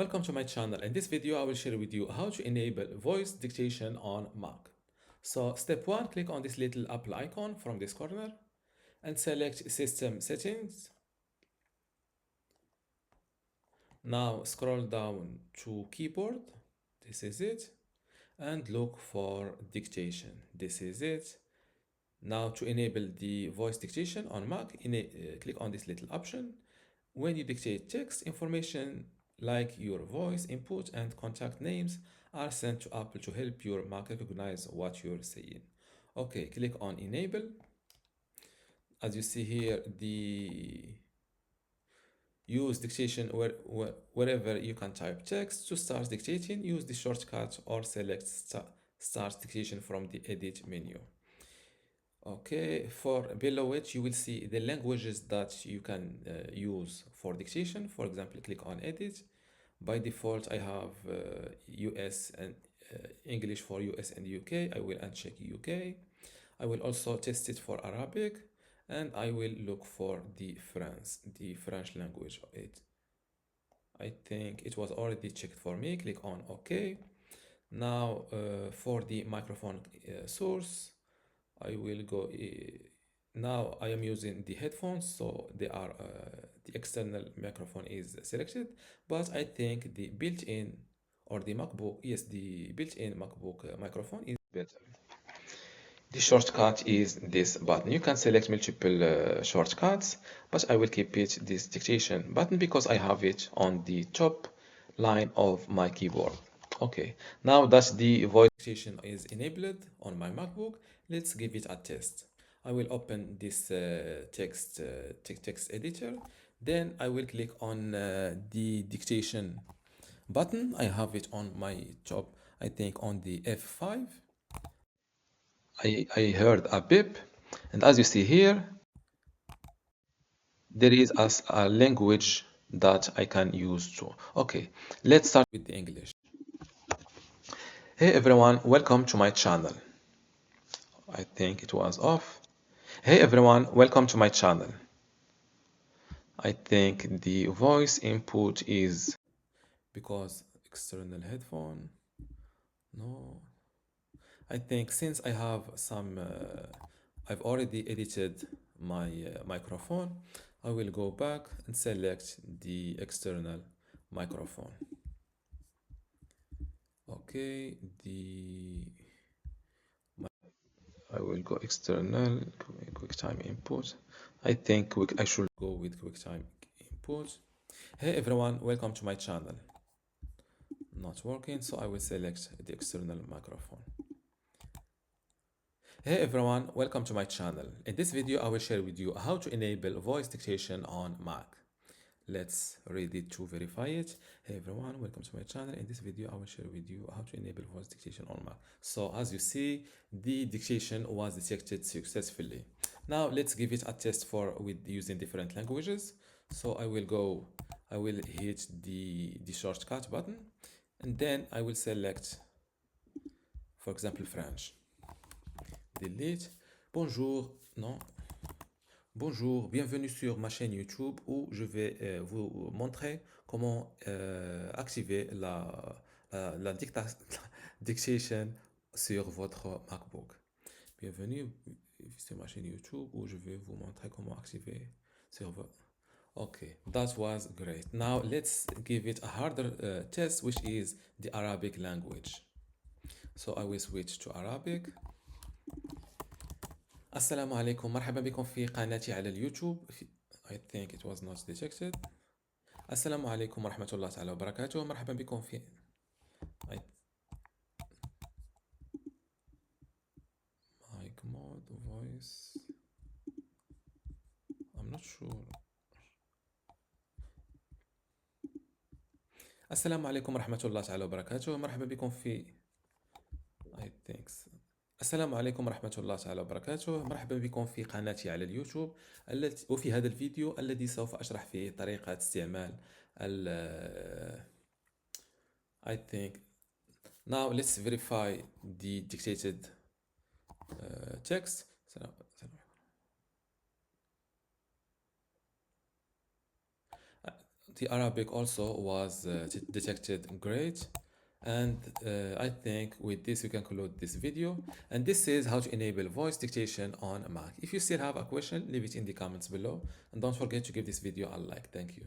Welcome to my channel. In this video, I will share with you how to enable voice dictation on Mac. So step one, click on this little Apple icon from this corner and select System Settings. Now scroll down to Keyboard. This is it. And look for Dictation. This is it. Now to enable the voice dictation on Mac, click on this little option. When you dictate text, information like your voice input and contact names are sent to Apple to help your Mac recognize what you're saying. Okay, click on Enable. As you see here, the use dictation wherever you can type text. To start dictating, use the shortcut or select Start Dictation from the Edit menu. Okay, for below it, you will see the languages that you can use for dictation. For example, click on Edit. By default, I have US and English for US and UK. I will uncheck UK. I will also test it for Arabic, and I will look for the French language. I think it was already checked for me. Click on OK. Now for the microphone source, I will go. Now I am using the headphones, so they are the external microphone is selected, but I think the built-in or the MacBook, yes, the built-in MacBook microphone is better. The shortcut is this button. You can select multiple shortcuts, but I will keep it this dictation button because I have it on the top line of my keyboard. Okay, now that the voice dictation is enabled on my MacBook, let's give it a test. I will open this text editor. Then I will click on the dictation button. I have it on my top, I think on the F5. I heard a beep, and as you see here, there is a language that I can use too. Okay, let's start with the English. Hey everyone, welcome to my channel. I think it was off. Hey everyone, welcome to my channel. I think the voice input is because external headphone. No, I think since I have some, I've already edited my microphone, I will go back and select the external microphone. Okay, I will go external, QuickTime input. I think I should go with QuickTime input. Hey everyone, welcome to my channel. Not working, so I will select the external microphone. Hey everyone, welcome to my channel. In this video, I will share with you how to enable voice dictation on Mac. Let's read it to verify it. Hey everyone, welcome to my channel. In this video, I will share with you how to enable voice dictation on Mac. So as you see, the dictation was detected successfully. Now let's give it a test with using different languages. So I will hit the shortcut button, and then I will select, for example, French. Delete. Bonjour, non. Bonjour, bienvenue sur ma chaîne YouTube où je vais vous montrer comment activer la dictation sur votre MacBook. Bienvenue sur ma chaîne YouTube où je vais vous montrer comment activer sur votre... Okay, that was great. Now let's give it a harder test, which is the Arabic language. So I will switch to Arabic. السلام عليكم، مرحبا بكم في قناتي على اليوتيوب. I think it was not detected. السلام عليكم ورحمة الله تعالى وبركاته، مرحبا بكم في mic mode voice. I'm not sure. السلام عليكم ورحمة الله تعالى وبركاته، مرحبا بكم في I think السلام عليكم ورحمة الله تعالى وبركاته، مرحبا بكم في قناتي على اليوتيوب وفي هذا الفيديو الذي سوف أشرح فيه طريقة استعمال I think now let's verify the dictated text. The Arabic also was detected great. And I think with this we can conclude this video. And this is how to enable voice dictation on a Mac. If you still have a question, leave it in the comments below. And don't forget to give this video a like. Thank you.